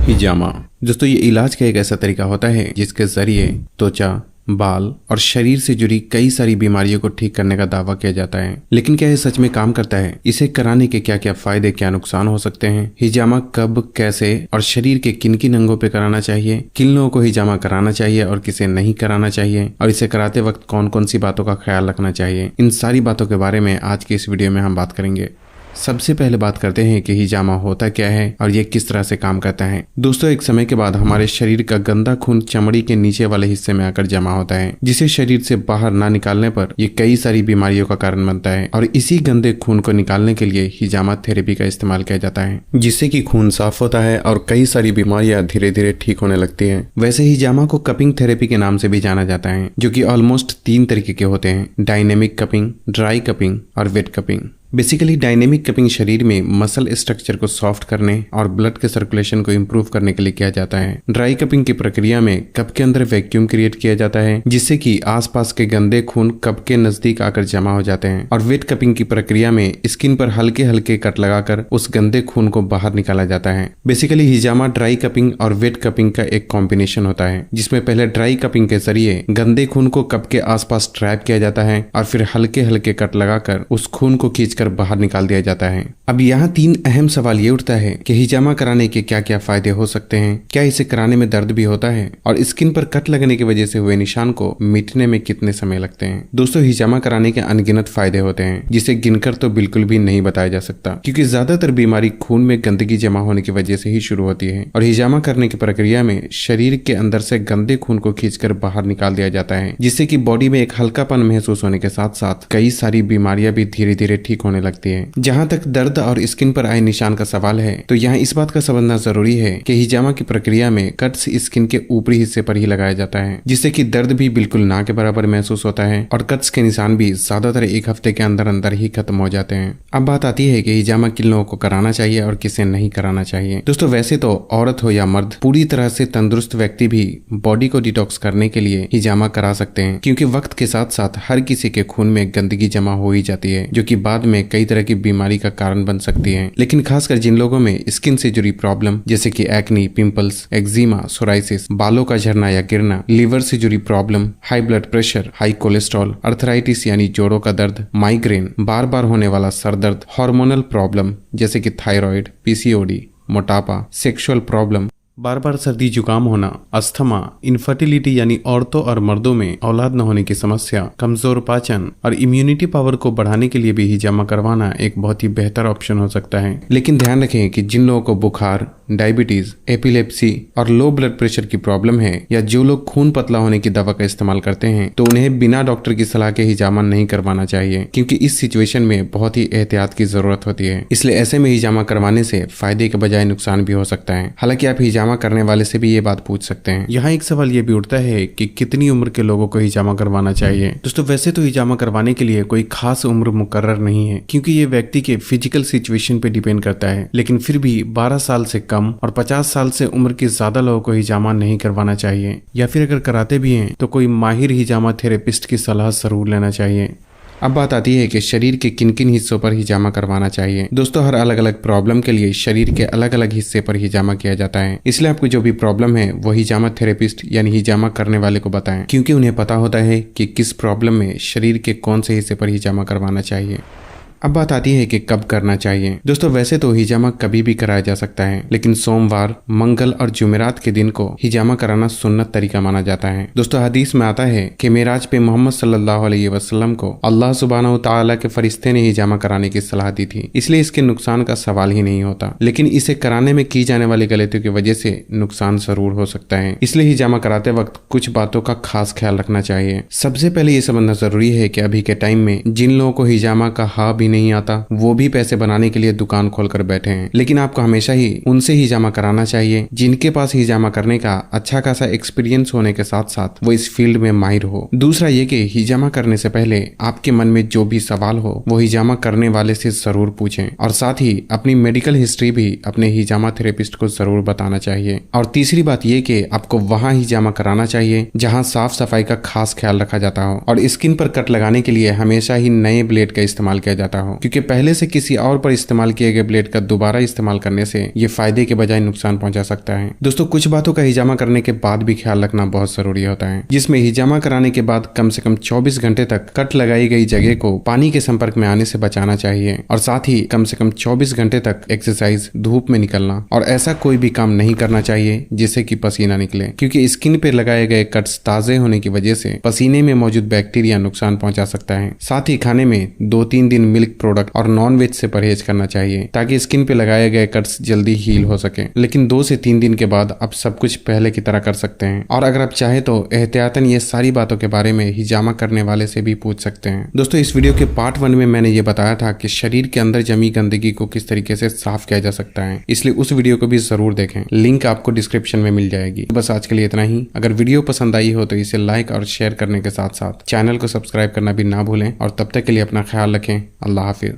हिजामा दोस्तों ये इलाज का एक ऐसा तरीका होता है जिसके जरिए त्वचा, बाल और शरीर से जुड़ी कई सारी बीमारियों को ठीक करने का दावा किया जाता है। लेकिन क्या ये सच में काम करता है? इसे कराने के क्या क्या फायदे, क्या नुकसान हो सकते हैं? हिजामा कब, कैसे और शरीर के किन किन अंगों पे कराना चाहिए? किन लोगों को हिजामा कराना चाहिए और किसे नहीं कराना चाहिए? और इसे कराते वक्त कौन कौन सी बातों का ख्याल रखना चाहिए? इन सारी बातों के बारे में आज की इस वीडियो में हम बात करेंगे। सबसे पहले बात करते हैं कि हिजामा होता क्या है और ये किस तरह से काम करता है। दोस्तों एक समय के बाद हमारे शरीर का गंदा खून चमड़ी के नीचे वाले हिस्से में आकर जमा होता है, जिसे शरीर से बाहर ना निकालने पर ये कई सारी बीमारियों का कारण बनता है। और इसी गंदे खून को निकालने के लिए हिजामा थेरेपी का इस्तेमाल किया जाता है, जिससे कि खून साफ होता है और कई सारी बीमारियां धीरे धीरे ठीक होने लगती है। वैसे हिजामा को कपिंग थेरेपी के नाम से भी जाना जाता है, जो कि ऑलमोस्ट 3 तरीके के होते हैं: डायनेमिक कपिंग, ड्राई कपिंग और wet cupping. Basically dynamic cupping शरीर में मसल स्ट्रक्चर को सॉफ्ट करने और ब्लड के सर्कुलेशन को इम्प्रूव करने के लिए किया जाता है। ड्राई कपिंग की प्रक्रिया में कप के अंदर वैक्यूम क्रिएट किया जाता है, जिससे कि आसपास के गंदे खून कप के नजदीक आकर जमा हो जाते हैं। और वेट कपिंग की प्रक्रिया में स्किन पर हल्के हल्के कट लगाकर उस गंदे खून को बाहर निकाला जाता है। बेसिकली हिजामा ड्राई कपिंग और वेट कपिंग का एक कॉम्बिनेशन होता है, जिसमें पहले ड्राई कपिंग के जरिए गंदे खून को कप के आसपास ट्रैप किया जाता है और फिर हल्के हल्के कट लगाकर उस खून को खींचकर बाहर निकाल दिया जाता है। अब यहाँ 3 अहम सवाल ये उठता है कि हिजामा कराने के क्या क्या फायदे हो सकते हैं, क्या इसे कराने में दर्द भी होता है, और स्किन पर कट लगने की वजह से हुए निशान को मिटने में कितने समय लगते हैं। दोस्तों हिजामा कराने के अनगिनत फायदे होते हैं, जिसे गिनकर तो बिल्कुल भी नहीं बताया जा सकता, क्योंकि ज्यादातर बीमारी खून में गंदगी जमा होने की वजह से ही शुरू होती है। और हिजामा करने की प्रक्रिया में शरीर के अंदर से गंदे खून को खींचकर बाहर निकाल दिया जाता है, जिससे कि बॉडी में एक हल्कापन महसूस होने के साथ साथ कई सारी बीमारियां भी धीरे धीरे ठीक होने लगती है। जहां तक दर्द और स्किन पर आए निशान का सवाल है, तो यहाँ इस बात का समझना जरूरी है कि हिजामा की प्रक्रिया में कट्स स्किन के ऊपरी हिस्से पर ही लगाया जाता है, जिससे कि दर्द भी बिल्कुल ना के बराबर महसूस होता है और कट्स के निशान भी ज्यादातर 1 हफ्ते के अंदर अंदर ही खत्म हो जाते हैं। अब बात आती है कि हिजामा किन लोगों को कराना चाहिए और किसे नहीं कराना चाहिए। दोस्तों वैसे तो औरत हो या मर्द, पूरी तरह से तंदुरुस्त व्यक्ति भी बॉडी को डिटॉक्स करने के लिए हिजामा करा सकते हैं, क्योंकि वक्त के साथ साथ हर किसी के खून में गंदगी जमा हो ही जाती है, जो कि बाद में कई तरह की बीमारी का कारण बन सकती है। लेकिन खासकर जिन लोगों में स्किन से जुड़ी प्रॉब्लम जैसे कि एक्नी, पिंपल्स, एक्जिमा, सोराइसिस, बालों का झड़ना या गिरना, लीवर से जुड़ी problem, high blood pressure, high cholesterol, arthritis यानी जोड़ों का दर्द, माइग्रेन, बार बार होने वाला सर दर्द, हार्मोनल प्रॉब्लम जैसे कि थायराइड, पीसीओडी, मोटापा, सेक्सुअल प्रॉब्लम, बार बार सर्दी जुकाम होना, अस्थमा, इनफर्टिलिटी यानी औरतों और मर्दों में औलाद न होने की समस्या, कमजोर पाचन और इम्यूनिटी पावर को बढ़ाने के लिए भी हिजामा करवाना एक बहुत ही बेहतर ऑप्शन हो सकता है। लेकिन ध्यान रखें कि जिन लोगों को बुखार, डायबिटीज, एपिलेप्सी और लो ब्लड प्रेशर की प्रॉब्लम है, या जो लोग खून पतला होने की दवा का इस्तेमाल करते हैं, तो उन्हें बिना डॉक्टर की सलाह के हिजामा नहीं करवाना चाहिए, क्योंकि इस सिचुएशन में बहुत ही एहतियात की जरूरत होती है। इसलिए ऐसे में हिजामा करवाने से फायदे के बजाय नुकसान भी हो सकता है। हालांकि आप हिजामा करने वाले से भी ये बात पूछ सकते हैं। यहाँ एक सवाल ये भी उठता है कि कितनी उम्र के लोगों को हिजामा करवाना चाहिए। दोस्तों वैसे तो हिजामा करवाने के लिए कोई खास उम्र मुकर्रर नहीं है, क्योंकि ये व्यक्ति के फिजिकल सिचुएशन पे डिपेंड करता है। लेकिन फिर भी 12 साल से कम और 50 साल से उम्र के ज्यादा लोगों को हिजामा नहीं करवाना चाहिए, या फिर अगर कराते भी हैं तो कोई माहिर हिजामा थेरेपिस्ट की सलाह जरूर लेना चाहिए। अब बात आती है कि शरीर के किन किन हिस्सों पर हिजामा करवाना चाहिए। दोस्तों हर अलग अलग प्रॉब्लम के लिए शरीर के अलग अलग हिस्से पर हिजामा किया जाता है, इसलिए आपको जो भी प्रॉब्लम है वो हिजामा थेरेपिस्ट यानी हिजामा करने वाले को बताएं, क्योंकि उन्हें पता होता है कि किस प्रॉब्लम में शरीर के कौन से हिस्से पर हिजामा करवाना चाहिए। अब बात आती है कि कब करना चाहिए। दोस्तों वैसे तो हिजामा कभी भी कराया जा सकता है, लेकिन सोमवार, मंगल और जुमेरात के दिन को हिजामा कराना सुन्नत तरीका माना जाता है। दोस्तों हदीस में आता है कि मेराज पे मोहम्मद सल्लल्लाहु अलैहि वसल्लम को अल्लाह सुब्हानहू तआला के फरिश्ते ने हिजामा कराने की सलाह दी थी, इसलिए इसके नुकसान का सवाल ही नहीं होता। लेकिन इसे कराने में की जाने वाली गलतियों की वजह से नुकसान जरूर हो सकता है, इसलिए हिजामा कराते वक्त कुछ बातों का खास ख्याल रखना चाहिए। सबसे पहले ये समझना जरूरी है कि अभी के टाइम में जिन लोगों को हिजामा का हा भी नहीं आता, वो भी पैसे बनाने के लिए दुकान खोलकर बैठे हैं। लेकिन आपको हमेशा ही उनसे हिजामा कराना चाहिए जिनके पास हिजामा करने का अच्छा खासा एक्सपीरियंस होने के साथ साथ वो इस फील्ड में माहिर हो। दूसरा ये कि हिजामा करने से पहले आपके मन में जो भी सवाल हो वो हिजामा करने वाले से जरूर पूछें, और साथ ही अपनी मेडिकल हिस्ट्री भी अपने हिजामा थेरेपिस्ट को जरूर बताना चाहिए। और तीसरी बात ये कि आपको वहाँ हिजामा कराना चाहिए जहाँ साफ सफाई का खास ख्याल रखा जाता हो, और स्किन पर कट लगाने के लिए हमेशा ही नए ब्लेड का इस्तेमाल किया जाता हो। हो, क्योंकि पहले से किसी और पर इस्तेमाल किए गए ब्लेड का दोबारा इस्तेमाल करने से ये फायदे के बजाय नुकसान पहुंचा सकता है। दोस्तों कुछ बातों का हिजामा करने के बाद भी ख्याल रखना बहुत जरूरी होता है, जिसमें हिजामा कराने के बाद कम से कम 24 घंटे तक कट लगाई गई जगह को पानी के संपर्क में आने से बचाना चाहिए और साथ ही कम से कम 24 घंटे तक एक्सरसाइज, धूप में निकलना और ऐसा कोई भी काम नहीं करना चाहिए जिससे कि पसीना निकले, क्योंकि स्किन पे लगाए गए कट्स ताजे होने की वजह से पसीने में मौजूद बैक्टीरिया नुकसान पहुंचा सकता है। साथ ही खाने में 2-3 दिन मिल्क प्रोडक्ट और नॉन वेज से परहेज करना चाहिए ताकि स्किन पे लगाए गए कट्स जल्दी हील हो सके। लेकिन 2 से 3 दिन के बाद आप सब कुछ पहले की तरह कर सकते हैं और अगर आप चाहे तो एहतियातन ये सारी बातों के बारे में हिजामा करने वाले से भी पूछ सकते हैं। दोस्तों इस वीडियो के पार्ट 1 में मैंने ये बताया था कि शरीर के अंदर जमी गंदगी को किस तरीके से साफ किया जा सकता है, इसलिए उस वीडियो को भी जरूर देखें, लिंक आपको डिस्क्रिप्शन में मिल जाएगी। बस आज के लिए इतना ही। अगर वीडियो पसंद आई हो तो इसे लाइक और शेयर करने के साथ साथ चैनल को सब्सक्राइब करना भी ना भूलें और तब तक के लिए अपना ख्याल रखें। अल्लाह हाफिज।